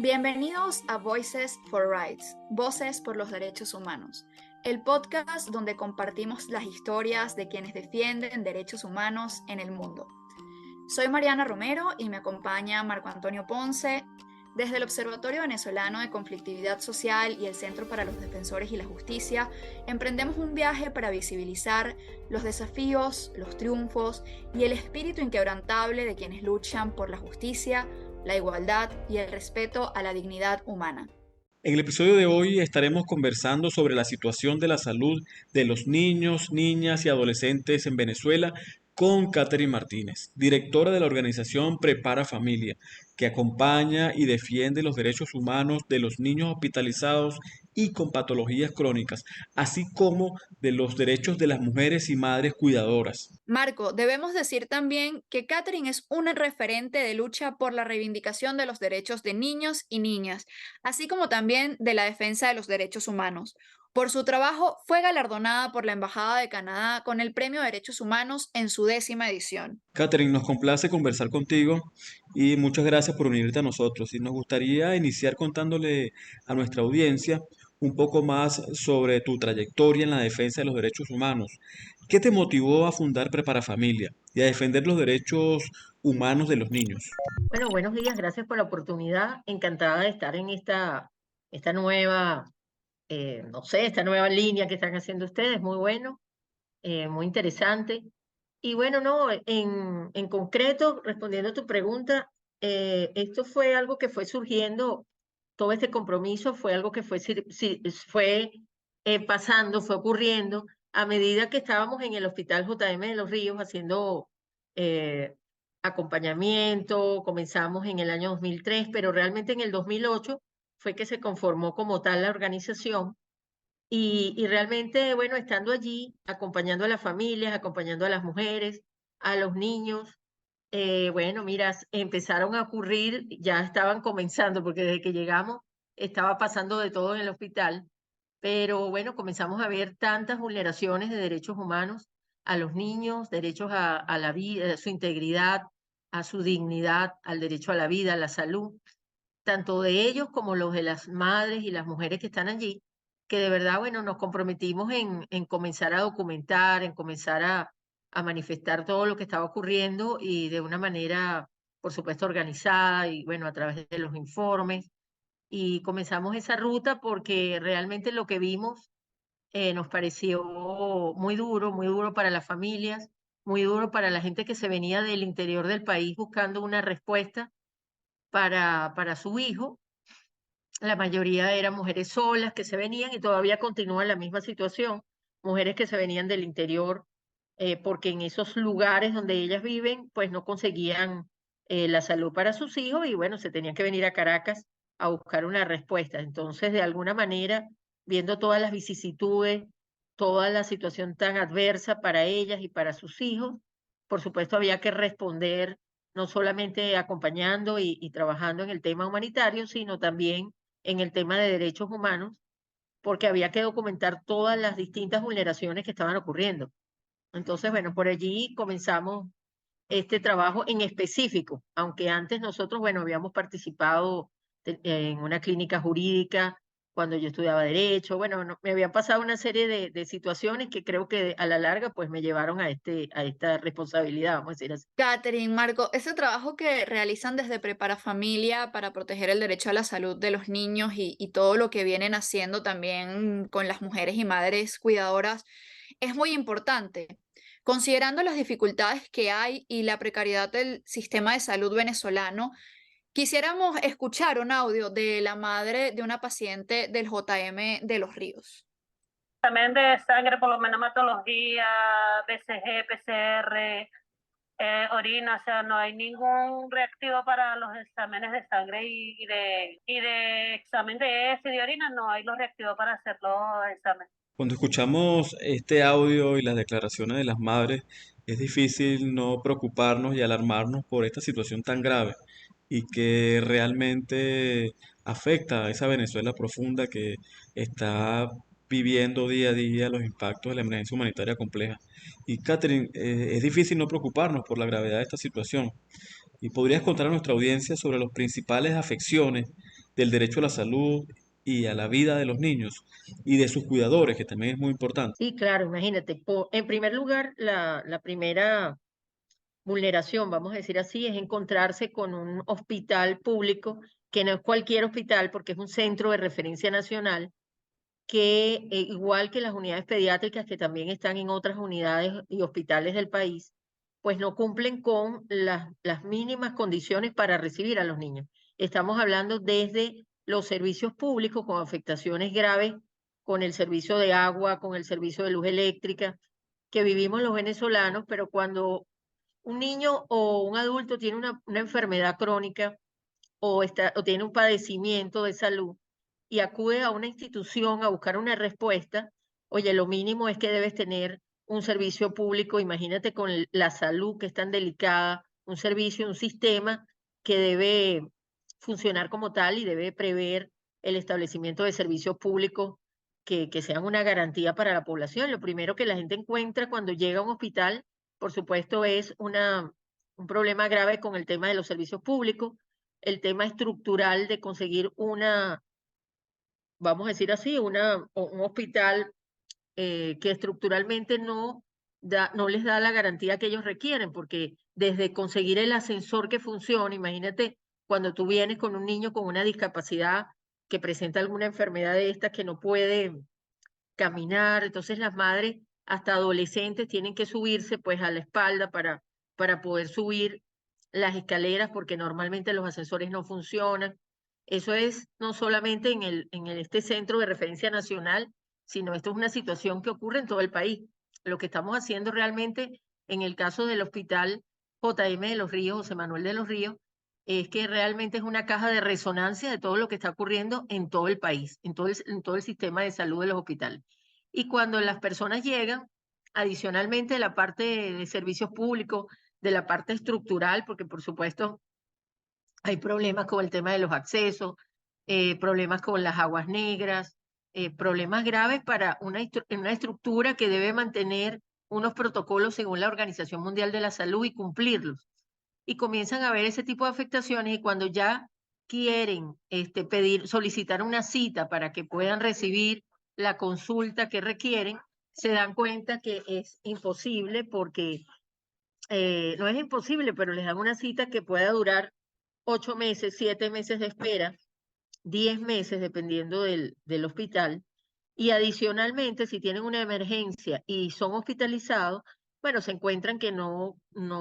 Bienvenidos a Voices for Rights, Voces por los Derechos Humanos, el podcast donde compartimos las historias de quienes defienden derechos humanos en el mundo. Soy Mariana Romero y me acompaña Marco Antonio Ponce. Desde el Observatorio Venezolano de Conflictividad Social y el Centro para los Defensores y la Justicia, emprendemos un viaje para visibilizar los desafíos, los triunfos y el espíritu inquebrantable de quienes luchan por la justicia, la igualdad y el respeto a la dignidad humana. En el episodio de hoy estaremos conversando sobre la situación de la salud de los niños, niñas y adolescentes en Venezuela con Catherine Martínez, directora de la organización Prepara Familia, que acompaña y defiende los derechos humanos de los niños hospitalizados y con patologías crónicas, así como de los derechos de las mujeres y madres cuidadoras. Marco, debemos decir también que Catherine es una referente de lucha por la reivindicación de los derechos de niños y niñas, así como también de la defensa de los derechos humanos. Por su trabajo fue galardonada por la Embajada de Canadá con el Premio de Derechos Humanos en su 10ª edición. Catherine, nos complace conversar contigo y muchas gracias por unirte a nosotros. Y nos gustaría iniciar contándole a nuestra audiencia un poco más sobre tu trayectoria en la defensa de los derechos humanos. ¿Qué te motivó a fundar Prepara Familia y a defender los derechos humanos de los niños? Bueno, buenos días, gracias por la oportunidad. Encantada de estar en esta nueva, no sé, esta nueva línea que están haciendo ustedes. Muy bueno, muy interesante. Y bueno, no, en concreto, respondiendo a tu pregunta, esto fue algo que fue surgiendo, todo este compromiso fue algo que fue pasando, fue ocurriendo a medida que estábamos en el Hospital JM de Los Ríos haciendo eh, acompañamiento. Comenzamos en el año 2003, pero realmente en el 2008 fue que se conformó como tal la organización. Y realmente, bueno, estando allí, acompañando a las familias, acompañando a las mujeres, a los niños, bueno, mira, empezaron a ocurrir, ya estaban comenzando, porque desde que llegamos estaba pasando de todo en el hospital, pero bueno, comenzamos a ver tantas vulneraciones de derechos humanos a los niños, derechos a la vida, a su integridad, a su dignidad, al derecho a la vida, a la salud, tanto de ellos como los de las madres y las mujeres que están allí, que de verdad, bueno, nos comprometimos en comenzar a documentar, en comenzar a manifestar todo lo que estaba ocurriendo y de una manera, por supuesto, organizada y bueno, a través de los informes. Y comenzamos esa ruta porque realmente lo que vimos nos pareció muy duro para las familias, muy duro para la gente que se venía del interior del país buscando una respuesta para su hijo. La mayoría eran mujeres solas que se venían y todavía continúa la misma situación, mujeres que se venían del interior porque en esos lugares donde ellas viven, pues no conseguían la salud para sus hijos y bueno, se tenían que venir a Caracas a buscar una respuesta. Entonces, de alguna manera, viendo todas las vicisitudes, toda la situación tan adversa para ellas y para sus hijos, por supuesto había que responder no solamente acompañando y trabajando en el tema humanitario, sino también en el tema de derechos humanos, porque había que documentar todas las distintas vulneraciones que estaban ocurriendo. Entonces, bueno, por allí comenzamos este trabajo en específico, aunque antes nosotros, bueno, habíamos participado en una clínica jurídica cuando yo estudiaba derecho. Bueno, me habían pasado una serie de situaciones que creo que a la larga pues me llevaron a esta responsabilidad, vamos a decir así. Catherine, Marco, ese trabajo que realizan desde Prepara Familia para proteger el derecho a la salud de los niños y todo lo que vienen haciendo también con las mujeres y madres cuidadoras es muy importante. Considerando las dificultades que hay y la precariedad del sistema de salud venezolano, quisiéramos escuchar un audio de la madre de una paciente del JM de Los Ríos. También de sangre por lo menos hematología, BCG, PCR, orina, o sea, no hay ningún reactivo para los exámenes de sangre y de examen de heces y de orina, no hay los reactivos para hacer los exámenes. Cuando escuchamos este audio y las declaraciones de las madres, es difícil no preocuparnos y alarmarnos por esta situación tan grave y que realmente afecta a esa Venezuela profunda que está viviendo día a día los impactos de la emergencia humanitaria compleja. Y Catherine, es difícil no preocuparnos por la gravedad de esta situación. ¿Y podrías contar a nuestra audiencia sobre las principales afecciones del derecho a la salud y a la vida de los niños y de sus cuidadores, que también es muy importante. Sí, claro, imagínate. En primer lugar, la primera vulneración, vamos a decir así, es encontrarse con un hospital público, que no es cualquier hospital, porque es un centro de referencia nacional, que igual que las unidades pediátricas que también están en otras unidades y hospitales del país, pues no cumplen con las mínimas condiciones para recibir a los niños. Estamos hablando desde los servicios públicos con afectaciones graves, con el servicio de agua, con el servicio de luz eléctrica, que vivimos los venezolanos, pero cuando un niño o un adulto tiene una enfermedad crónica o tiene un padecimiento de salud y acude a una institución a buscar una respuesta, oye, lo mínimo es que debes tener un servicio público, imagínate con la salud que es tan delicada, un servicio, un sistema que debe funcionar como tal y debe prever el establecimiento de servicios públicos que sean una garantía para la población. Lo primero que la gente encuentra cuando llega a un hospital, por supuesto, es un problema grave con el tema de los servicios públicos, el tema estructural de conseguir vamos a decir así, un hospital que estructuralmente no les da la garantía que ellos requieren, porque desde conseguir el ascensor que funcione, imagínate cuando tú vienes con un niño con una discapacidad que presenta alguna enfermedad de estas que no puede caminar, entonces las madres hasta adolescentes tienen que subirse pues a la espalda para poder subir las escaleras porque normalmente los ascensores no funcionan. Eso es no solamente este centro de referencia nacional, sino esto es una situación que ocurre en todo el país. Lo que estamos haciendo realmente en el caso del hospital JM de los Ríos, José Manuel de los Ríos, es que realmente es una caja de resonancia de todo lo que está ocurriendo en todo el país, en todo el sistema de salud de los hospitales. Y cuando las personas llegan, adicionalmente de la parte de servicios públicos, de la parte estructural, porque por supuesto hay problemas con el tema de los accesos, problemas con las aguas negras, problemas graves para una estructura que debe mantener unos protocolos según la Organización Mundial de la Salud y cumplirlos. Y comienzan a ver ese tipo de afectaciones y cuando ya quieren solicitar una cita para que puedan recibir la consulta que requieren, se dan cuenta que es imposible porque no es imposible, pero les dan una cita que pueda durar 8 meses, 7 meses de espera, 10 meses, dependiendo del hospital. Y adicionalmente, si tienen una emergencia y son hospitalizados, bueno, se encuentran que no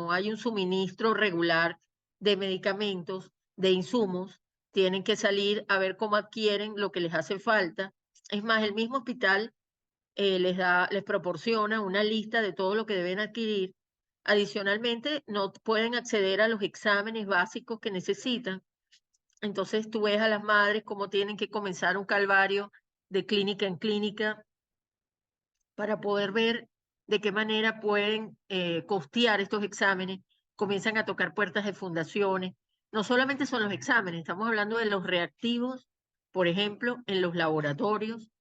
hay un suministro regular de medicamentos, de insumos, tienen que salir a ver cómo adquieren lo que les hace falta. Es más, el mismo hospital les proporciona una lista de todo lo que deben adquirir. Adicionalmente, no pueden acceder a los exámenes básicos que necesitan. Entonces tú ves a las madres cómo tienen que comenzar un calvario de clínica en clínica para poder ver de qué manera pueden costear estos exámenes. Comienzan a tocar puertas de fundaciones. No solamente son los exámenes, estamos hablando de los reactivos, por ejemplo, en los laboratorios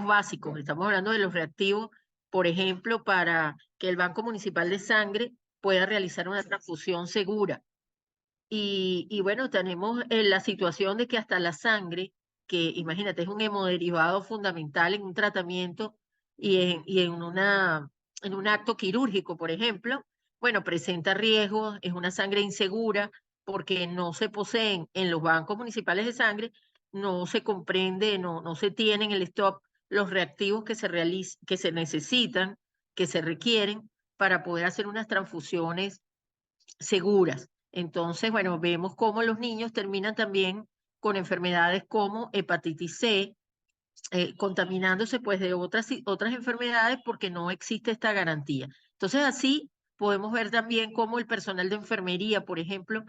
básicos. Estamos hablando de los reactivos, por ejemplo, para que el Banco Municipal de Sangre pueda realizar una transfusión segura. Y bueno, tenemos la situación de que hasta la sangre, que imagínate, es un hemodiderivado fundamental en un tratamiento y en un acto quirúrgico, por ejemplo, bueno, presenta riesgos, es una sangre insegura porque no se poseen en los bancos municipales de sangre, no se comprende, no se tienen en el stock los reactivos que se necesitan, que se requieren para poder hacer unas transfusiones seguras. Entonces, bueno, vemos cómo los niños terminan también con enfermedades como hepatitis C, contaminándose pues de otras enfermedades porque no existe esta garantía. Entonces, así podemos ver también cómo el personal de enfermería, por ejemplo,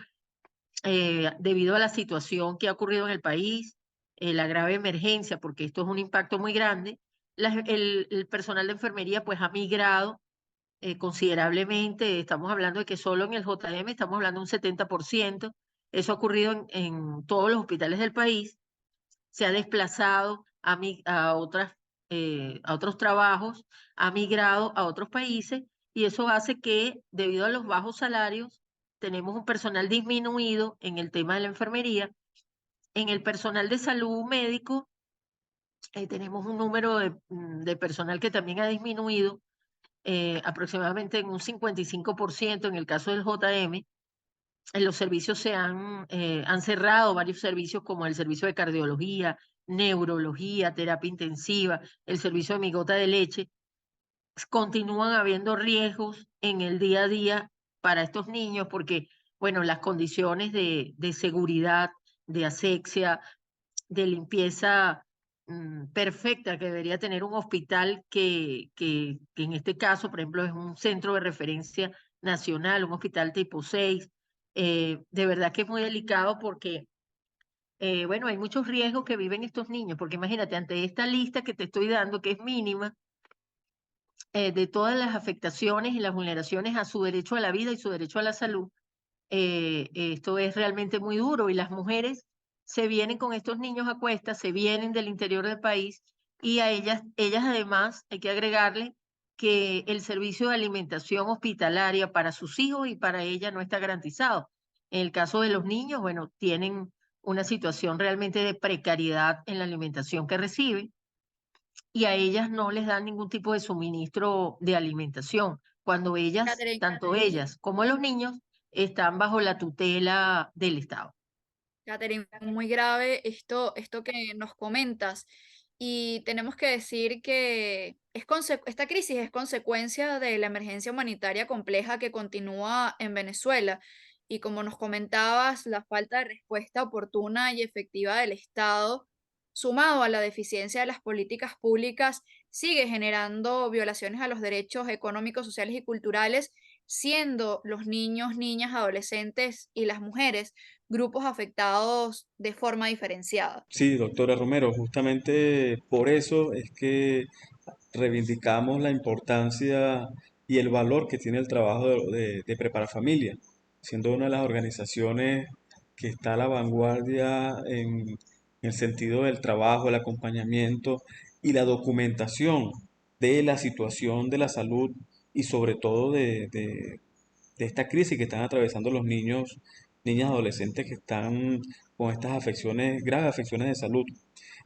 debido a la situación que ha ocurrido en el país, la grave emergencia, porque esto es un impacto muy grande, el personal de enfermería pues ha migrado considerablemente. Estamos hablando de que solo en el JM estamos hablando de un 70%. Eso ha ocurrido en todos los hospitales del país. Se ha desplazado a otros trabajos, ha migrado a otros países y eso hace que, debido a los bajos salarios, tenemos un personal disminuido en el tema de la enfermería. En el personal de salud médico, tenemos un número de personal que también ha disminuido aproximadamente en un 55% en el caso del JM. En los servicios han cerrado varios servicios como el servicio de cardiología, neurología, terapia intensiva, el servicio de mi gota de leche. Continúan habiendo riesgos en el día a día para estos niños porque, bueno, las condiciones de seguridad, de asepsia, de limpieza perfecta que debería tener un hospital que en este caso, por ejemplo, es un centro de referencia nacional, un hospital tipo 6, de verdad que es muy delicado porque, bueno, hay muchos riesgos que viven estos niños, porque imagínate, ante esta lista que te estoy dando, que es mínima, de todas las afectaciones y las vulneraciones a su derecho a la vida y su derecho a la salud, esto es realmente muy duro y las mujeres se vienen con estos niños a cuestas, se vienen del interior del país y a ellas además hay que agregarle que el servicio de alimentación hospitalaria para sus hijos y para ella no está garantizado. En el caso de los niños, bueno, tienen una situación realmente de precariedad en la alimentación que reciben y a ellas no les dan ningún tipo de suministro de alimentación, cuando ellas, Catherine, tanto ellas como los niños, están bajo la tutela del Estado. Catherine, muy grave esto que nos comentas. Y tenemos que decir que esta crisis es consecuencia de la emergencia humanitaria compleja que continúa en Venezuela. Y como nos comentabas, la falta de respuesta oportuna y efectiva del Estado, sumado a la deficiencia de las políticas públicas, sigue generando violaciones a los derechos económicos, sociales y culturales, siendo los niños, niñas, adolescentes y las mujeres grupos afectados de forma diferenciada. Sí, doctora Romero, justamente por eso es que reivindicamos la importancia y el valor que tiene el trabajo de Prepara Familia, siendo una de las organizaciones que está a la vanguardia en el sentido del trabajo, el acompañamiento y la documentación de la situación de la salud y sobre todo de esta crisis que están atravesando los niños, niñas, adolescentes que están con estas afecciones, graves afecciones de salud.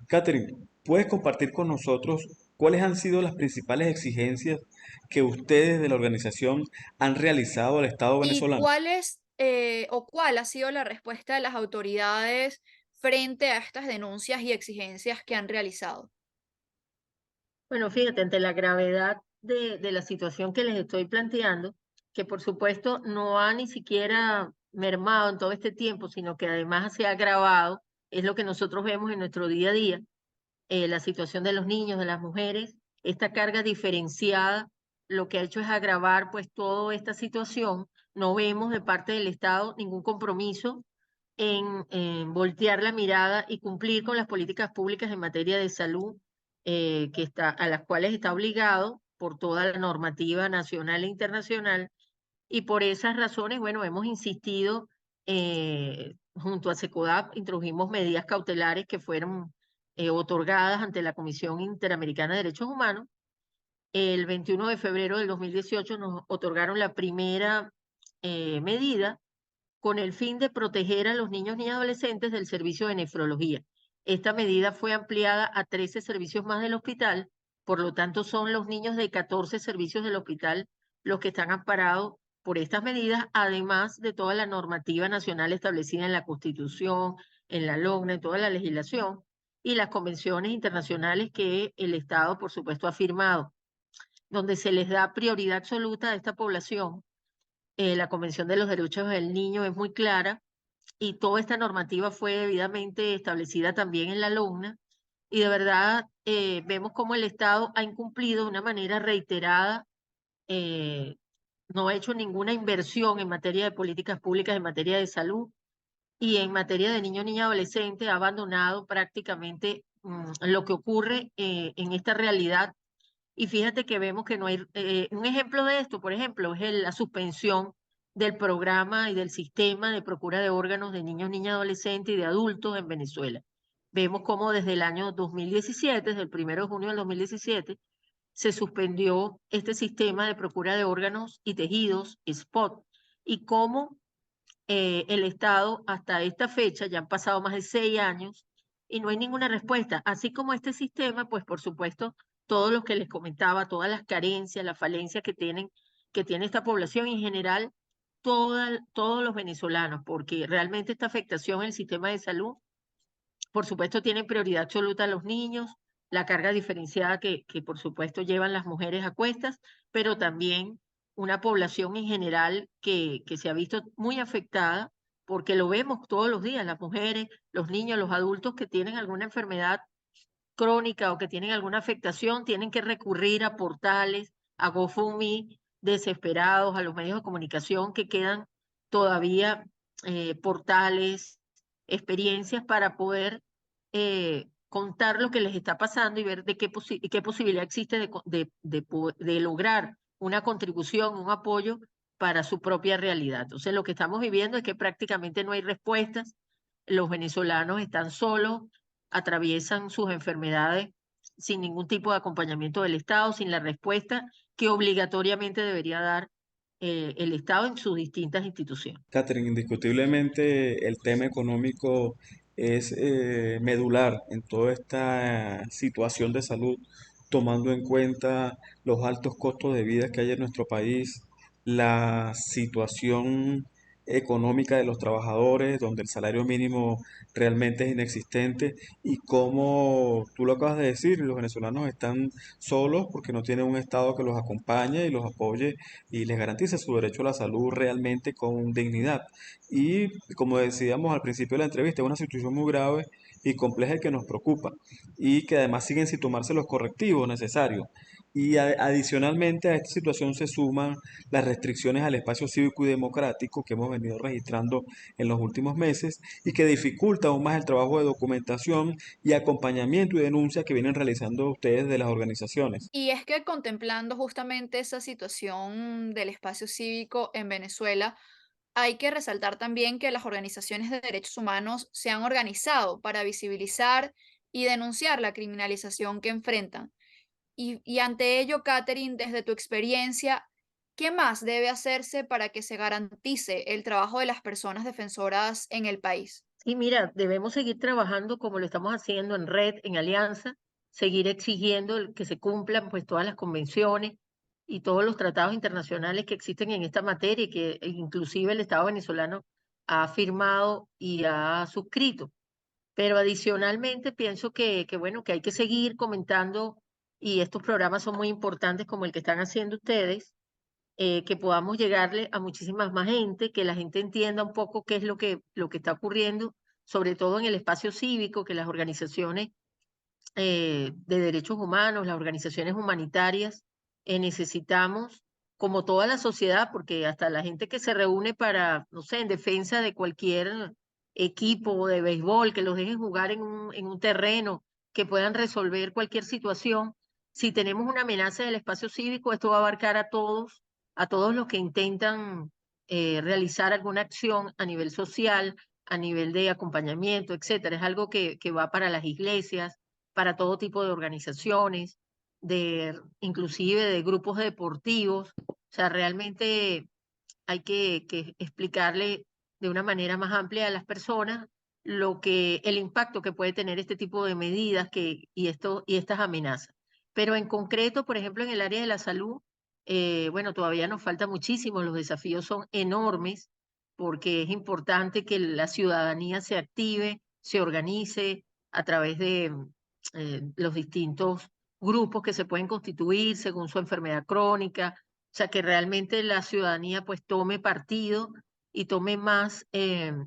Catherine, ¿puedes compartir con nosotros cuáles han sido las principales exigencias que ustedes de la organización han realizado al Estado ¿Y venezolano? cuál ha sido la respuesta de las autoridades frente a estas denuncias y exigencias que han realizado? Bueno, fíjate, ante la gravedad de la situación que les estoy planteando, que por supuesto no ha ni siquiera mermado en todo este tiempo, sino que además se ha agravado, es lo que nosotros vemos en nuestro día a día, la situación de los niños, de las mujeres, esta carga diferenciada, lo que ha hecho es agravar pues toda esta situación. No vemos de parte del Estado ningún compromiso en voltear la mirada y cumplir con las políticas públicas en materia de salud, a las cuales está obligado por toda la normativa nacional e internacional. Y por esas razones, bueno, hemos insistido junto a SECODAP, introdujimos medidas cautelares que fueron otorgadas ante la Comisión Interamericana de Derechos Humanos. El 21 de febrero del 2018 nos otorgaron la primera medida con el fin de proteger a los niños y adolescentes del servicio de nefrología. Esta medida fue ampliada a 13 servicios más del hospital, por lo tanto son los niños de 14 servicios del hospital los que están amparados por estas medidas, además de toda la normativa nacional establecida en la Constitución, en la LOGNA, en toda la legislación y las convenciones internacionales que el Estado, por supuesto, ha firmado, donde se les da prioridad absoluta a esta población. La Convención de los Derechos del Niño es muy clara y toda esta normativa fue debidamente establecida también en la LOGNA y de verdad vemos cómo el Estado ha incumplido de una manera reiterada, eh, no ha hecho ninguna inversión en materia de políticas públicas, en materia de salud y en materia de niño, niña, adolescente, ha abandonado prácticamente lo que ocurre en esta realidad. Y fíjate que vemos que no hay, un ejemplo de esto, por ejemplo, es la suspensión del programa y del sistema de procura de órganos de niños, niñas, adolescentes y de adultos en Venezuela. Vemos cómo desde el año 2017, desde el 1 de junio del 2017, se suspendió este sistema de procura de órganos y tejidos, SPOT, y cómo el Estado hasta esta fecha, ya han pasado más de 6 años, y no hay ninguna respuesta. Así como este sistema, pues por supuesto, todo lo que les comentaba, todas las carencias, las falencias que tiene esta población en general, todos los venezolanos, porque realmente esta afectación en el sistema de salud, por supuesto, tiene prioridad absoluta a los niños, la carga diferenciada que por supuesto llevan las mujeres a cuestas, pero también una población en general que se ha visto muy afectada, porque lo vemos todos los días, las mujeres, los niños, los adultos que tienen alguna enfermedad crónica o que tienen alguna afectación, tienen que recurrir a portales, a GoFundMe, desesperados, a los medios de comunicación que quedan todavía portales, experiencias para poder contar lo que les está pasando y ver de qué posibilidad existe de lograr una contribución, un apoyo para su propia realidad. Entonces, lo que estamos viviendo es que prácticamente no hay respuestas, los venezolanos están solos, atraviesan sus enfermedades sin ningún tipo de acompañamiento del Estado, sin la respuesta que obligatoriamente debería dar el Estado en sus distintas instituciones. Catherine, indiscutiblemente el tema económico es medular en toda esta situación de salud, tomando en cuenta los altos costos de vida que hay en nuestro país, la situación económica de los trabajadores, donde el salario mínimo realmente es inexistente, y como tú lo acabas de decir, los venezolanos están solos porque no tienen un Estado que los acompañe y los apoye y les garantice su derecho a la salud realmente con dignidad. Y como decíamos al principio de la entrevista, es una situación muy grave y compleja que nos preocupa y que además siguen sin tomarse los correctivos necesarios. Y adicionalmente a esta situación se suman las restricciones al espacio cívico y democrático que hemos venido registrando en los últimos meses y que dificulta aún más el trabajo de documentación y acompañamiento y denuncia que vienen realizando ustedes de las organizaciones. Y es que contemplando justamente esa situación del espacio cívico en Venezuela, hay que resaltar también que las organizaciones de derechos humanos se han organizado para visibilizar y denunciar la criminalización que enfrentan. Y ante ello, Catherine, desde tu experiencia, ¿qué más debe hacerse para que se garantice el trabajo de las personas defensoras en el país? Y mira, debemos seguir trabajando como lo estamos haciendo en red, en alianza, seguir exigiendo que se cumplan pues todas las convenciones y todos los tratados internacionales que existen en esta materia y que inclusive el Estado venezolano ha firmado y ha suscrito. Pero adicionalmente pienso bueno, que hay que seguir comentando y estos programas son muy importantes como el que están haciendo ustedes, que podamos llegarle a muchísimas más gente, que la gente entienda un poco qué es lo que está ocurriendo, sobre todo en el espacio cívico, que las organizaciones de derechos humanos, las organizaciones humanitarias, necesitamos, como toda la sociedad, porque hasta la gente que se reúne para, no sé, en defensa de cualquier equipo de béisbol, que los dejen jugar en un terreno, que puedan resolver cualquier situación. Si tenemos una amenaza del espacio cívico, esto va a abarcar a todos los que intentan realizar alguna acción a nivel social, a nivel de acompañamiento, etcétera. Es algo que va para las iglesias, para todo tipo de organizaciones, inclusive de grupos deportivos. O sea, realmente hay que explicarle de una manera más amplia a las personas el impacto que puede tener este tipo de medidas y estas amenazas. Pero en concreto, por ejemplo, en el área de la salud, bueno, todavía nos falta muchísimo, los desafíos son enormes, porque es importante que la ciudadanía se active, se organice a través de los distintos grupos que se pueden constituir según su enfermedad crónica, o sea, que realmente la ciudadanía pues tome partido y tome más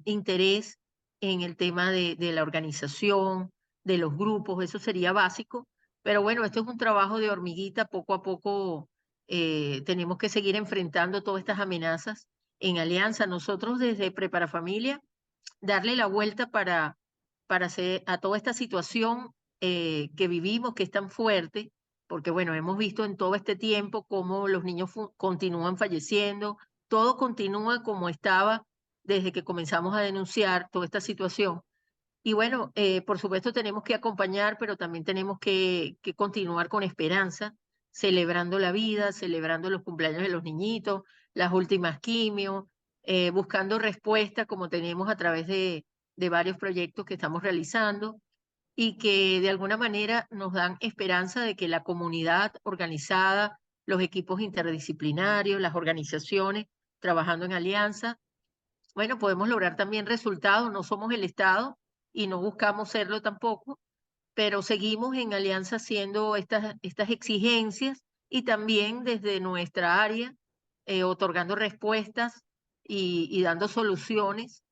interés en el tema de la organización, de los grupos, eso sería básico. Pero bueno, esto es un trabajo de hormiguita, poco a poco tenemos que seguir enfrentando todas estas amenazas en alianza. Nosotros desde Prepara Familia, darle la vuelta para hacer a toda esta situación que vivimos, que es tan fuerte, porque bueno, hemos visto en todo este tiempo cómo los niños continúan falleciendo, todo continúa como estaba desde que comenzamos a denunciar toda esta situación. Y bueno, por supuesto tenemos que acompañar, pero también tenemos que continuar con esperanza, celebrando la vida, celebrando los cumpleaños de los niñitos, las últimas quimios, buscando respuestas como tenemos a través de varios proyectos que estamos realizando y que de alguna manera nos dan esperanza de que la comunidad organizada, los equipos interdisciplinarios, las organizaciones trabajando en alianza, bueno, podemos lograr también resultados. No somos el Estado y no buscamos serlo tampoco, pero seguimos en alianza haciendo estas exigencias y también desde nuestra área, otorgando respuestas y dando soluciones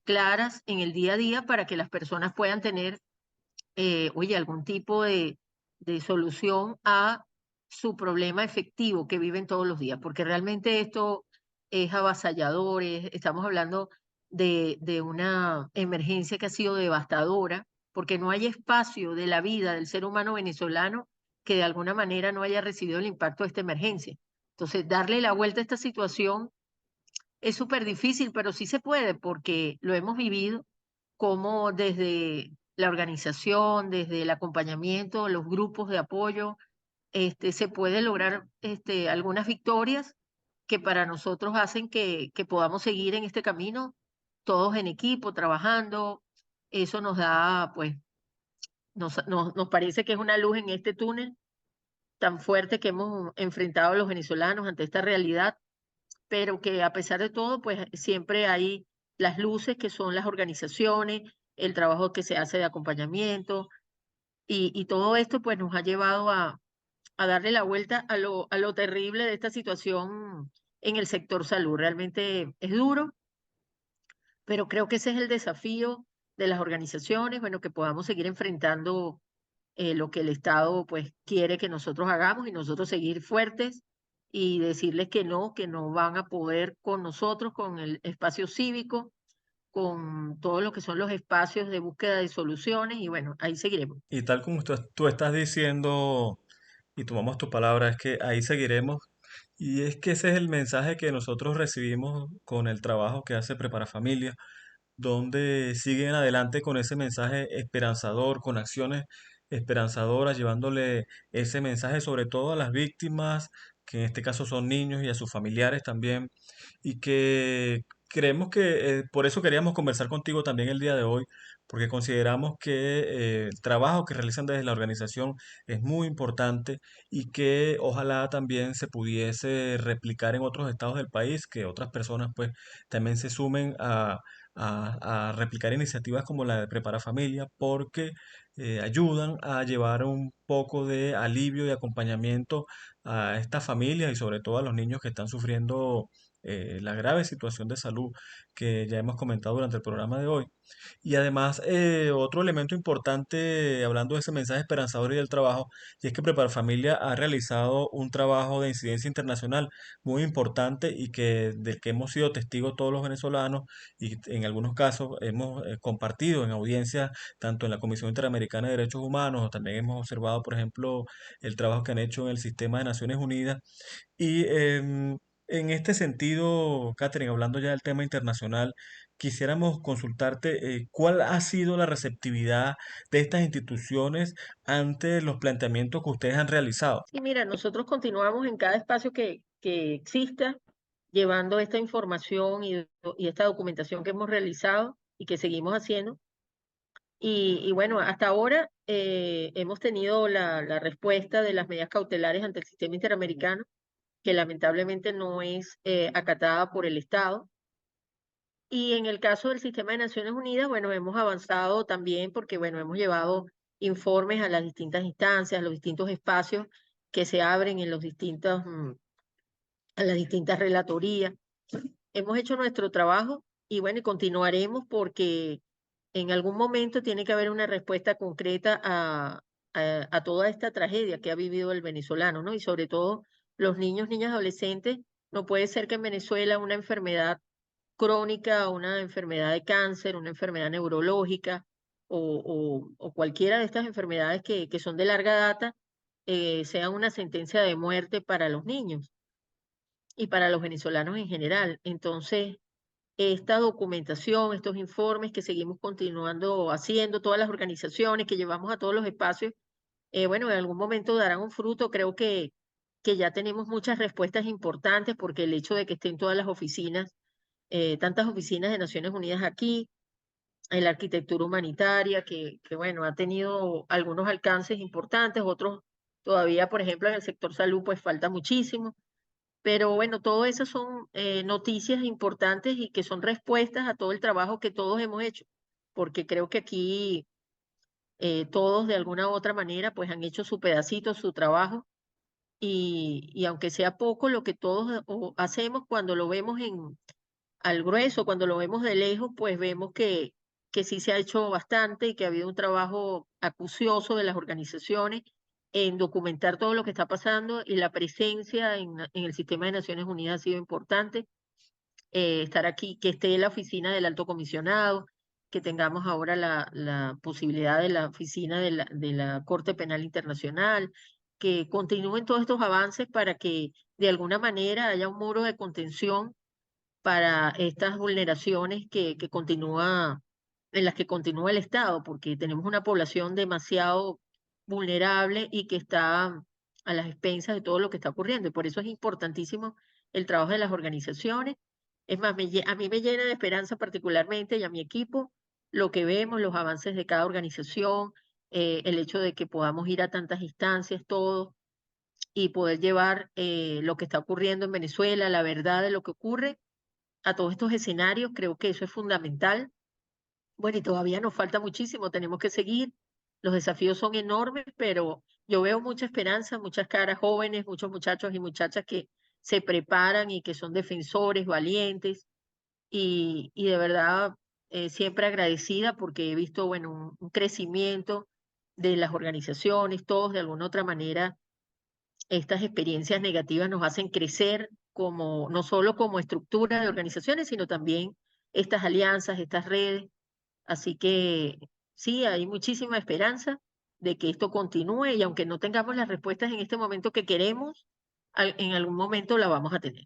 claras en el día a día para que las personas puedan tener, oye, algún tipo de solución a su problema efectivo que viven todos los días, porque realmente esto es avasallador, estamos hablando de una emergencia que ha sido devastadora, porque no hay espacio de la vida del ser humano venezolano que de alguna manera no haya recibido el impacto de esta emergencia. Entonces, darle la vuelta a esta situación es súper difícil, pero sí se puede, porque lo hemos vivido como desde la organización, desde el acompañamiento, los grupos de apoyo, se puede lograr algunas victorias que para nosotros hacen que podamos seguir en este camino, todos en equipo, trabajando. Eso nos da, pues, nos parece que es una luz en este túnel tan fuerte que hemos enfrentado los venezolanos ante esta realidad, pero que a pesar de todo, pues siempre hay las luces que son las organizaciones, el trabajo que se hace de acompañamiento y todo esto pues nos ha llevado a darle la vuelta a lo terrible de esta situación en el sector salud. Realmente es duro, pero creo que ese es el desafío de las organizaciones, bueno, que podamos seguir enfrentando lo que el Estado pues quiere que nosotros hagamos y nosotros seguir fuertes y decirles que no van a poder con nosotros, con el espacio cívico, con todo lo que son los espacios de búsqueda de soluciones y bueno, ahí seguiremos. Y tal como tú estás diciendo, y tomamos tu palabra, es que ahí seguiremos. Y es que ese es el mensaje que nosotros recibimos con el trabajo que hace Prepara Familia, donde siguen adelante con ese mensaje esperanzador, con acciones esperanzadoras, llevándole ese mensaje sobre todo a las víctimas, que en este caso son niños y a sus familiares también, y que creemos que por eso queríamos conversar contigo también el día de hoy, porque consideramos que el trabajo que realizan desde la organización es muy importante y que ojalá también se pudiese replicar en otros estados del país, que otras personas pues también se sumen a replicar iniciativas como la de Prepara Familia, porque ayudan a llevar un poco de alivio y acompañamiento a estas familias y sobre todo a los niños que están sufriendo la grave situación de salud que ya hemos comentado durante el programa de hoy. Y además, otro elemento importante, hablando de ese mensaje esperanzador y del trabajo, y es que Prepara Familia ha realizado un trabajo de incidencia internacional muy importante y que del que hemos sido testigos todos los venezolanos y en algunos casos hemos compartido en audiencias tanto en la Comisión Interamericana de Derechos Humanos, o también hemos observado, por ejemplo, el trabajo que han hecho en el sistema de Naciones Unidas. Y en este sentido, Catherine, hablando ya del tema internacional, quisiéramos consultarte cuál ha sido la receptividad de estas instituciones ante los planteamientos que ustedes han realizado. Y mira, nosotros continuamos en cada espacio que exista, llevando esta información y esta documentación que hemos realizado y que seguimos haciendo. Y bueno, hasta ahora hemos tenido la respuesta de las medidas cautelares ante el sistema interamericano, que lamentablemente no es acatada por el Estado. Y en el caso del sistema de Naciones Unidas, bueno, hemos avanzado también porque, bueno, hemos llevado informes a las distintas instancias, a los distintos espacios que se abren en los distintos, a las distintas relatorías. Hemos hecho nuestro trabajo y bueno, y continuaremos porque en algún momento tiene que haber una respuesta concreta a toda esta tragedia que ha vivido el venezolano, ¿no? Y sobre todo los niños, niñas, adolescentes. No puede ser que en Venezuela una enfermedad crónica, una enfermedad de cáncer, una enfermedad neurológica o cualquiera de estas enfermedades que son de larga data, sea una sentencia de muerte para los niños y para los venezolanos en general. Entonces, esta documentación, estos informes que seguimos continuando haciendo, todas las organizaciones que llevamos a todos los espacios, bueno, en algún momento darán un fruto. Creo que ya tenemos muchas respuestas importantes porque el hecho de que estén todas las oficinas tantas oficinas de Naciones Unidas aquí, en la arquitectura humanitaria, bueno, ha tenido algunos alcances importantes, otros todavía, por ejemplo, en el sector salud, pues falta muchísimo. Pero bueno, todo eso son noticias importantes y que son respuestas a todo el trabajo que todos hemos hecho, porque creo que aquí todos de alguna u otra manera pues han hecho su pedacito, su trabajo, y aunque sea poco, lo que todos hacemos cuando lo vemos al grueso, cuando lo vemos de lejos, pues vemos que sí se ha hecho bastante y que ha habido un trabajo acucioso de las organizaciones en documentar todo lo que está pasando, y la presencia en el sistema de Naciones Unidas ha sido importante. Estar aquí, que esté la oficina del alto comisionado, que tengamos ahora la posibilidad de la oficina de la Corte Penal Internacional, que continúen todos estos avances para que de alguna manera haya un muro de contención para estas vulneraciones que continúa, en las que continúa el Estado, porque tenemos una población demasiado vulnerable y que está a las expensas de todo lo que está ocurriendo. Y por eso es importantísimo el trabajo de las organizaciones. Es más, a mí me llena de esperanza particularmente, y a mi equipo, lo que vemos, los avances de cada organización, el hecho de que podamos ir a tantas instancias todos y poder llevar lo que está ocurriendo en Venezuela, la verdad de lo que ocurre a todos estos escenarios. Creo que eso es fundamental. Bueno, y todavía nos falta muchísimo, tenemos que seguir. Los desafíos son enormes, pero yo veo mucha esperanza, muchas caras jóvenes, muchos muchachos y muchachas que se preparan y que son defensores, valientes, y de verdad siempre agradecida porque he visto, bueno, un crecimiento de las organizaciones, todos de alguna otra manera estas experiencias negativas nos hacen crecer como, no solo como estructura de organizaciones, sino también estas alianzas, estas redes. Así que sí, hay muchísima esperanza de que esto continúe, y aunque no tengamos las respuestas en este momento que queremos, en algún momento la vamos a tener.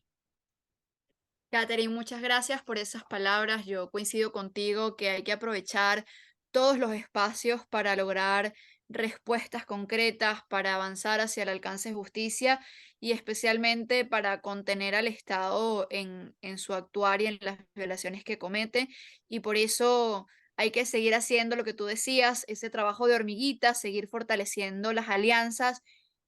Catherine, muchas gracias por esas palabras. Yo coincido contigo que hay que aprovechar todos los espacios para lograr respuestas concretas, para avanzar hacia el alcance de justicia y especialmente para contener al Estado en su actuar y en las violaciones que comete. Y por eso hay que seguir haciendo lo que tú decías, ese trabajo de hormiguita, seguir fortaleciendo las alianzas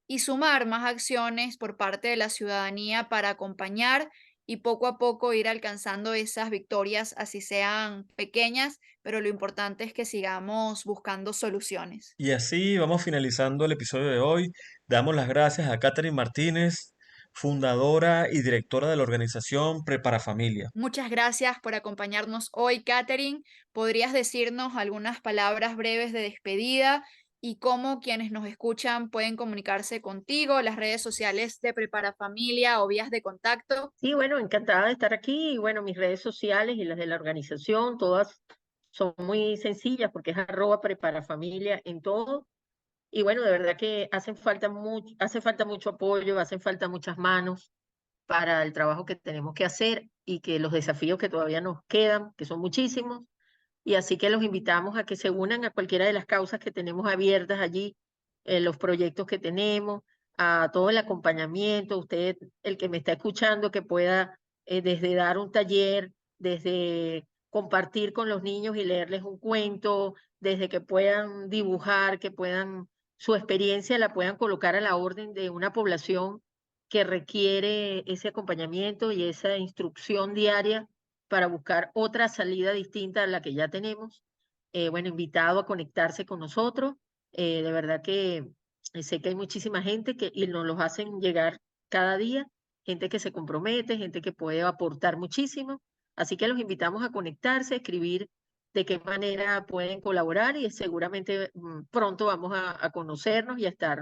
y sumar más acciones por parte de la ciudadanía para acompañar y poco a poco ir alcanzando esas victorias, así sean pequeñas, pero lo importante es que sigamos buscando soluciones. Y así vamos finalizando el episodio de hoy. Damos las gracias a Catherine Martínez, fundadora y directora de la organización Prepara Familia. Muchas gracias por acompañarnos hoy, Catherine. ¿Podrías decirnos algunas palabras breves de despedida y cómo quienes nos escuchan pueden comunicarse contigo, las redes sociales de Prepara Familia o vías de contacto? Sí, bueno, encantada de estar aquí. Y bueno, mis redes sociales y las de la organización, todas son muy sencillas porque es @preparafamilia en todo. Y bueno, de verdad que hace falta mucho apoyo, hacen falta muchas manos para el trabajo que tenemos que hacer y que los desafíos que todavía nos quedan, que son muchísimos. Y así que los invitamos a que se unan a cualquiera de las causas que tenemos abiertas allí, los proyectos que tenemos, a todo el acompañamiento. Usted, el que me está escuchando, que pueda desde dar un taller, desde compartir con los niños y leerles un cuento, desde que puedan dibujar, que puedan, su experiencia la puedan colocar a la orden de una población que requiere ese acompañamiento y esa instrucción diaria para buscar otra salida distinta a la que ya tenemos. Bueno, invitado a conectarse con nosotros. De verdad que sé que hay muchísima gente y nos los hacen llegar cada día, gente que se compromete, gente que puede aportar muchísimo. Así que los invitamos a conectarse, a escribir de qué manera pueden colaborar, y seguramente pronto vamos a conocernos y a estar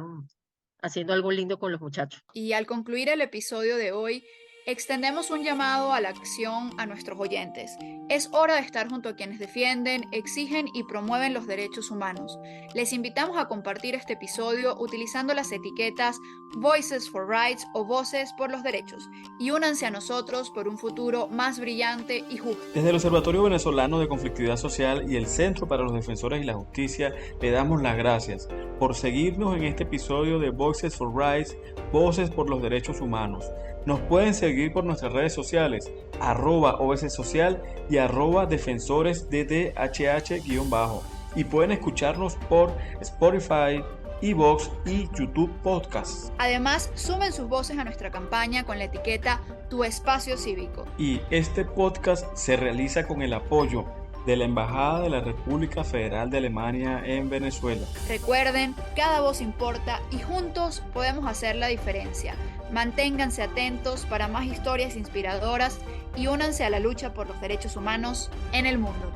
haciendo algo lindo con los muchachos. Y al concluir el episodio de hoy, extendemos un llamado a la acción a nuestros oyentes. Es hora de estar junto a quienes defienden, exigen y promueven los derechos humanos. Les invitamos a compartir este episodio utilizando las etiquetas Voices for Rights o Voces por los Derechos y únanse a nosotros por un futuro más brillante y justo. Desde el Observatorio Venezolano de Conflictividad Social y el Centro para los Defensores y la Justicia le damos las gracias por seguirnos en este episodio de Voices for Rights, Voces por los Derechos Humanos. Nos pueden seguir por nuestras redes sociales, @OSSocial y @defensoresddhh_. Y pueden escucharnos por Spotify, iVoox y YouTube Podcasts. Además, sumen sus voces a nuestra campaña con la etiqueta Tu Espacio Cívico. Y este podcast se realiza con el apoyo de la Embajada de la República Federal de Alemania en Venezuela. Recuerden, cada voz importa y juntos podemos hacer la diferencia. Manténganse atentos para más historias inspiradoras y únanse a la lucha por los derechos humanos en el mundo.